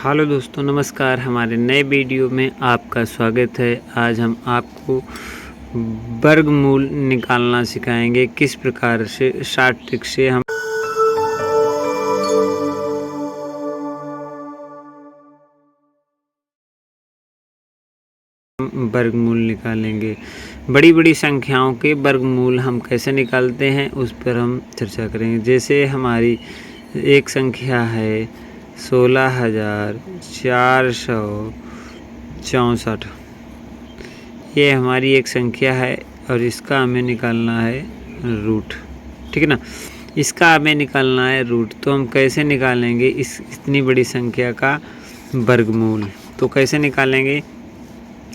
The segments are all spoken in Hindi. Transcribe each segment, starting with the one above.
हेलो दोस्तों, नमस्कार। हमारे नए वीडियो में आपका स्वागत है। आज हम आपको वर्गमूल निकालना सिखाएंगे, किस प्रकार से शॉर्ट ट्रिक से हम वर्गमूल निकालेंगे। बड़ी बड़ी संख्याओं के वर्गमूल हम कैसे निकालते हैं उस पर हम चर्चा करेंगे। जैसे हमारी एक संख्या है 16,464। ये हमारी एक संख्या है और इसका हमें निकालना है रूट। ठीक है ना, इसका हमें निकालना है रूट। तो हम कैसे निकालेंगे इतनी बड़ी संख्या का वर्गमूल? तो कैसे निकालेंगे,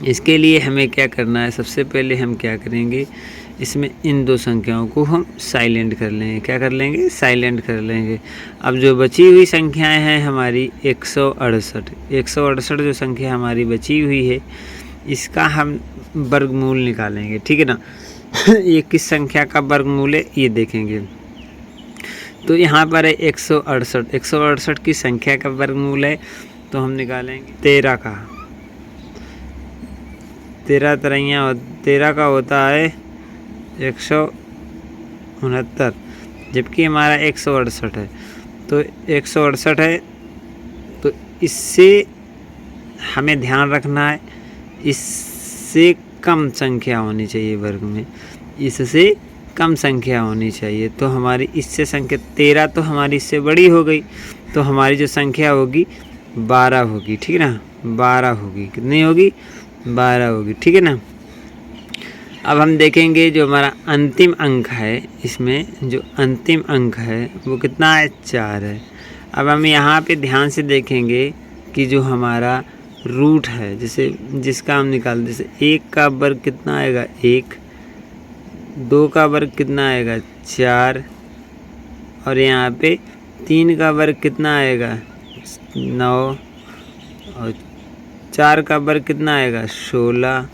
इसके लिए हमें क्या करना है? सबसे पहले हम क्या करेंगे, इसमें इन दो संख्याओं को हम साइलेंट कर लेंगे। क्या कर लेंगे? साइलेंट कर लेंगे। अब जो बची हुई संख्याएं हैं हमारी 168 जो संख्या हमारी बची हुई है, इसका हम वर्गमूल निकालेंगे। ठीक है ना। ये किस संख्या का वर्गमूल है ये देखेंगे। तो यहाँ पर है 168 की संख्या का वर्गमूल है, तो हम निकालेंगे 13 का। 13 का होता है 169, जबकि हमारा 168 है। तो 168 है, तो इससे हमें ध्यान रखना है, इससे कम संख्या होनी चाहिए वर्ग में, इससे कम संख्या होनी चाहिए। तो हमारी इससे संख्या 13 तो हमारी इससे बड़ी हो गई, तो हमारी जो संख्या होगी 12 होगी। ठीक है ना, 12 होगी। कितनी होगी? 12 होगी। ठीक है ना। अब हम देखेंगे जो हमारा अंतिम अंक है, इसमें जो अंतिम अंक है वो कितना है? 4 है। अब हम यहाँ पे ध्यान से देखेंगे कि जो हमारा रूट है, जैसे जिसका हम निकाल, जैसे 1 का वर्ग कितना आएगा? 1। 2 का वर्ग कितना आएगा? 4। और यहाँ पे 3 का वर्ग कितना आएगा? 9। और 4 का वर्ग कितना आएगा? 16।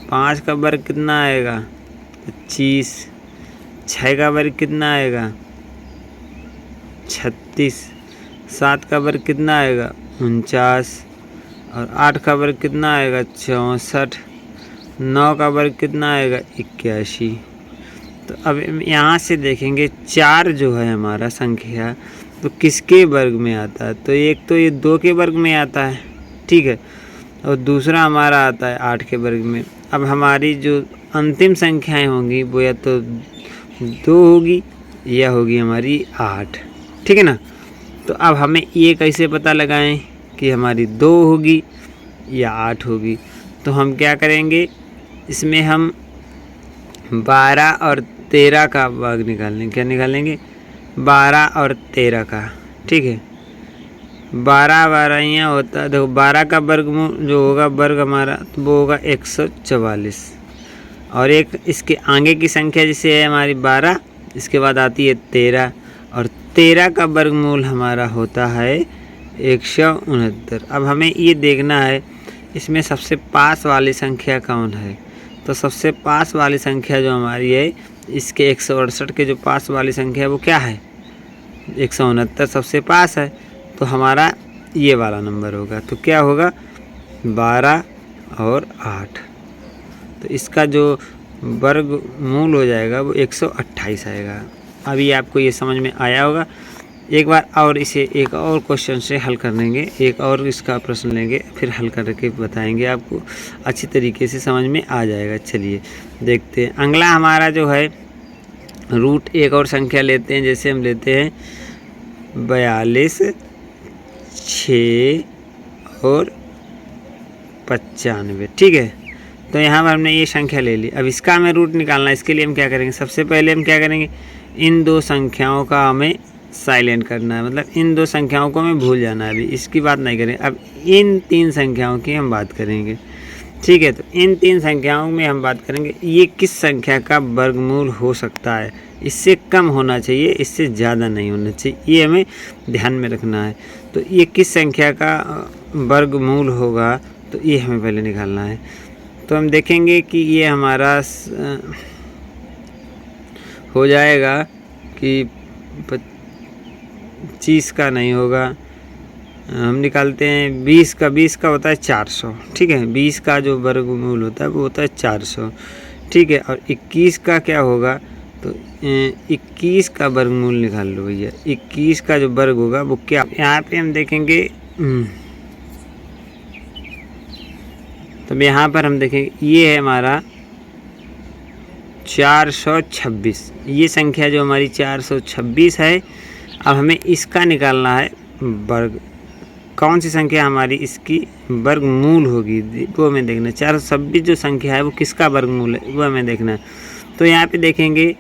5 का वर्ग कितना आएगा? 25। 6 का वर्ग कितना आएगा? 36। 7 का वर्ग कितना आएगा? 49। और 8 का वर्ग कितना आएगा? 64। 9 का वर्ग कितना आएगा? 81। तो अब यहाँ से देखेंगे 4 जो है हमारा संख्या, तो किसके वर्ग में आता है? तो एक तो ये 2 के वर्ग में आता है, ठीक है, और दूसरा हमारा आता है 8 के वर्ग में। अब हमारी जो अंतिम संख्याएं होंगी वो या तो 2 होगी या होगी हमारी 8। ठीक है ना। तो अब हमें ये कैसे पता लगाएं कि हमारी 2 होगी या 8 होगी? तो हम क्या करेंगे, इसमें हम 12 और 13 का वर्ग निकालेंगे। क्या निकालेंगे? 12 और 13 का। ठीक है, 12 12 होता है। देखो 12 का वर्गमूल जो होगा वर्ग हमारा, तो वो होगा 144। और एक इसके आगे की संख्या जैसे है हमारी 12, इसके बाद आती है 13, और 13 का वर्गमूल हमारा होता है 169। अब हमें ये देखना है इसमें सबसे पास वाली संख्या कौन है। तो सबसे पास वाली संख्या जो हमारी है, इसके 168 के जो पास वाली संख्या है वो क्या है? 169 सबसे पास है, तो हमारा ये वाला नंबर होगा। तो क्या होगा? 12 और 8। तो इसका जो वर्गमूल हो जाएगा वो 128 आएगा। अभी आपको ये समझ में आया होगा। एक बार और इसे एक और क्वेश्चन से हल कर लेंगे, एक और इसका प्रश्न लेंगे, फिर हल करके बताएंगे, आपको अच्छी तरीके से समझ में आ जाएगा। चलिए देखते हैं। अगला हमारा जो है रूट, एक और संख्या लेते हैं। जैसे हम लेते हैं 42, 6 और 95। ठीक है, तो यहाँ पर हमने ये संख्या ले ली। अब इसका हमें रूट निकालना है। इसके लिए हम क्या करेंगे? सबसे पहले हम क्या करेंगे, इन दो संख्याओं का हमें साइलेंट करना है, मतलब इन दो संख्याओं को हमें भूल जाना है। अभी इसकी बात नहीं करें, अब इन 3 संख्याओं की हम बात करेंगे। ठीक है, तो इन 3 संख्याओं में हम बात करेंगे ये किस संख्या का वर्गमूल हो सकता है। इससे कम होना चाहिए, इससे ज़्यादा नहीं होना चाहिए, ये हमें ध्यान में रखना है। तो ये किस संख्या का वर्गमूल होगा, तो ये हमें पहले निकालना है। तो हम देखेंगे कि ये हमारा हो जाएगा कि 25 का नहीं होगा, हम निकालते हैं 20 का होता है 400, ठीक है। 20 का जो वर्गमूल होता है वो होता है 400, ठीक है। और 21 का क्या होगा, तो 21 का वर्गमूल निकाल लो भैया। 21 का जो वर्ग होगा वो क्या, यहाँ पे हम देखेंगे तब यहाँ पर हम देखेंगे ये है हमारा 426, ये संख्या जो हमारी 426 है। अब हमें इसका निकालना है वर्ग, कौन सी संख्या हमारी इसकी वर्गमूल होगी वो हमें देखना है। 426 जो संख्या है वो किसका वर्गमूल है वो हमें देखना है। तो यहाँ पे देखेंगे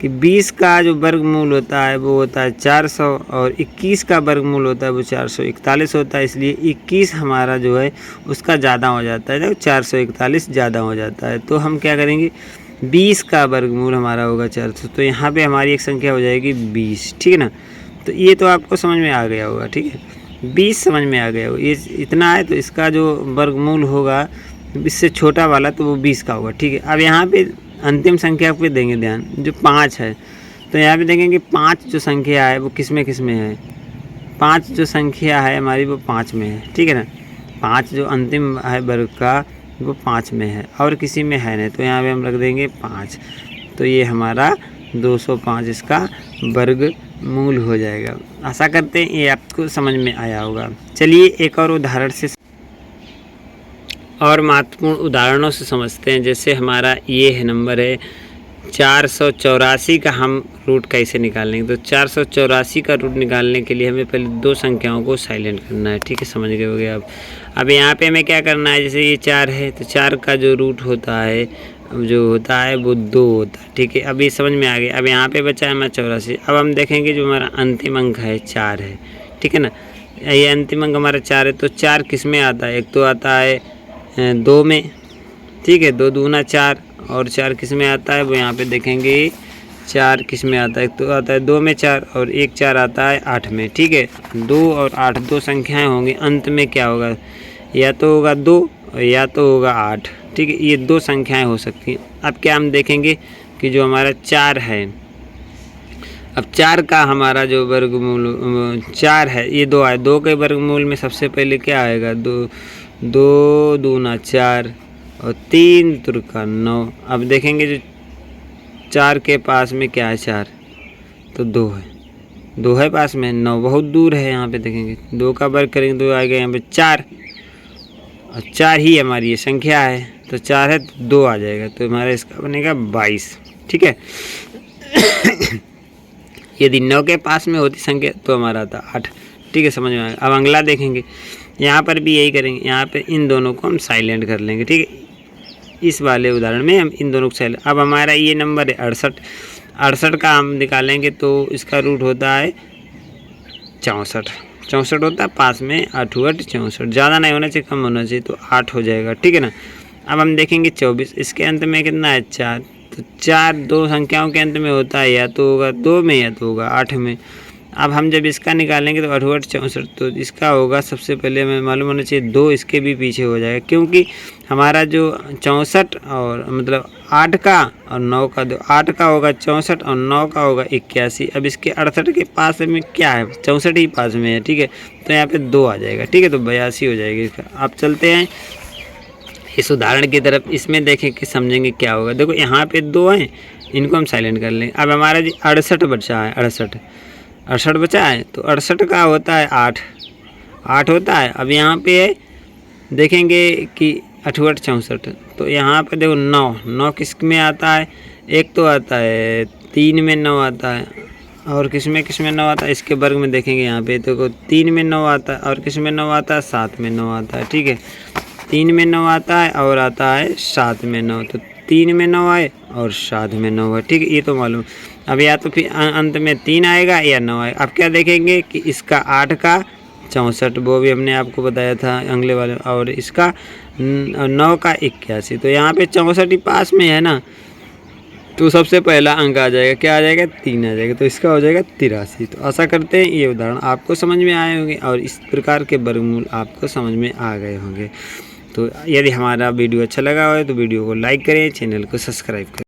कि 20 का जो वर्गमूल होता है वो होता है 400 और 21 का वर्गमूल होता है वो 441 होता है। इसलिए 21 हमारा जो है उसका ज़्यादा हो जाता है, 441 ज़्यादा हो जाता है। तो हम क्या करेंगे, 20 का वर्गमूल हमारा होगा 400, तो यहाँ पे हमारी एक संख्या हो जाएगी 20, ठीक है ना। तो ये तो आपको समझ में आ गया होगा, ठीक है। 20 समझ में आ गया होगा, ये इतना है तो इसका जो वर्गमूल होगा इससे छोटा वाला तो वो 20 का होगा, ठीक है। अब यहाँ पे अंतिम संख्या पे देंगे ध्यान, जो 5 है। तो यहाँ पे देखेंगे 5 जो संख्या है वो किस में है। 5 जो संख्या है हमारी वो 5 में है, ठीक है ना। 5 जो अंतिम है वर्ग का वो 5 में है और किसी में है नहीं, तो यहाँ पे हम रख देंगे 5। तो ये हमारा 205 इसका वर्गमूल हो जाएगा। आशा करते हैं ये आपको समझ में आया होगा। चलिए एक और उदाहरण से और महत्वपूर्ण उदाहरणों से समझते हैं। जैसे हमारा ये है नंबर है 484 का हम रूट कैसे निकालेंगे। तो 484 का रूट निकालने के लिए हमें पहले दो संख्याओं को साइलेंट करना है, ठीक है, समझ गए होगे आप। अब यहाँ पे हमें क्या करना है, जैसे ये 4 है तो 4 का जो रूट होता है जो होता है वो 2 होता है, ठीक है। अब ये समझ में आ गया। अब यहाँ पे बचा है हमारा 84। अब हम देखेंगे जो हमारा अंतिम अंक है 4 है, ठीक है ना। ये अंतिम अंक हमारा 4 है। तो 4 किस में आता है, एक तो आता है 2 में, ठीक है, 2 दूना 4, और 4 किस में आता है वो यहाँ पे देखेंगे 4 किस में आता है, एक तो आता है 2 में 4 और एक 4 आता है 8 में, ठीक है। 2 और 8 दो संख्याएं होंगी, अंत में क्या होगा, या तो होगा 2 या तो होगा 8, ठीक है। ये दो संख्याएं हो सकती हैं। अब क्या हम देखेंगे कि जो हमारा 4 है, अब 4 का हमारा जो वर्गमूल 4 है, ये 2 आए, 2 के वर्गमूल में सबसे पहले क्या आएगा, 2 दूना 4 और 3 तुरका 9। अब देखेंगे जो 4 के पास में क्या है 4, तो 2 है, 2 है पास में, 9 बहुत दूर है। यहाँ पे देखेंगे 2 का वर्ग करेंगे तो आएगा यहाँ पे 4, और 4 ही हमारी ये संख्या है, तो 4 है तो 2 आ जाएगा, तो हमारा इसका बनेगा 22, ठीक है। यदि 9 के पास में होती संख्या तो हमारा आता 8, ठीक है, समझ में आएगा। अब अगला देखेंगे, यहाँ पर भी यही करेंगे, यहाँ पे इन दोनों को हम साइलेंट कर लेंगे, ठीक है। इस वाले उदाहरण में हम इन दोनों को साइलेंट। अब हमारा ये नंबर है 68, 68 का हम निकालेंगे तो इसका रूट होता है 64, 64 होता है पास में 8 8 64, ज़्यादा नहीं होना चाहिए, कम होना चाहिए, तो 8 हो जाएगा, ठीक है ना। अब हम देखेंगे 24, इसके अंत में कितना है 4, तो 4 दो संख्याओं के अंत में होता है, या तो होगा 2 में या तो होगा 8 में। अब हम जब इसका निकालेंगे तो 8 8 64, तो इसका होगा सबसे पहले हमें मालूम होना चाहिए 2 इसके भी पीछे हो जाएगा, क्योंकि हमारा जो 64 और मतलब 8 का और 9 का, 8 का होगा 64 और 9 का होगा 81। अब इसके 68 के पास में क्या है, 64 ही पास में है, ठीक है, तो यहाँ पे 2 आ जाएगा, ठीक है, तो 82 हो जाएगी इसका। अब चलते हैं इस उदाहरण की तरफ, इसमें देखें कि समझेंगे क्या होगा। देखो यहाँ पे 2 हैं, इनको हम साइलेंट कर लेंगे। अब हमारा जी 68 बचा है, 68 बचा है, तो 68 का होता है 8 होता है। अब यहाँ पे देखेंगे कि 8 8 64, तो यहाँ पे देखो 9 किस में आता है, एक तो आता है 3 में 9 आता है, और किस में 9 आता है, इसके वर्ग में देखेंगे यहाँ पे तो 3 में 9 आता है, और किस में 9 आता है, 7 में 9 आता है, ठीक है। 3 में 9 आता है और आता है 7 में 9, तो 3 में 9 आए और 7 में 9 है, ठीक है, ये तो मालूम। अब या तो फिर अंत में 3 आएगा या 9 आएगा। अब क्या देखेंगे कि इसका 8 का 64, वो भी हमने आपको बताया था अगले वाले, और इसका 9 का 81, तो यहाँ पे 64 ही पास में है ना, तो सबसे पहला अंक आ जाएगा, क्या आ जाएगा, 3 आ जाएगा, तो इसका हो जाएगा 83। तो आशा करते हैं ये उदाहरण आपको समझ में आए होंगे और इस प्रकार के वर्गमूल आपको समझ में आ गए होंगे। तो यदि हमारा वीडियो अच्छा लगा हो तो वीडियो को लाइक करें, चैनल को सब्सक्राइब करें।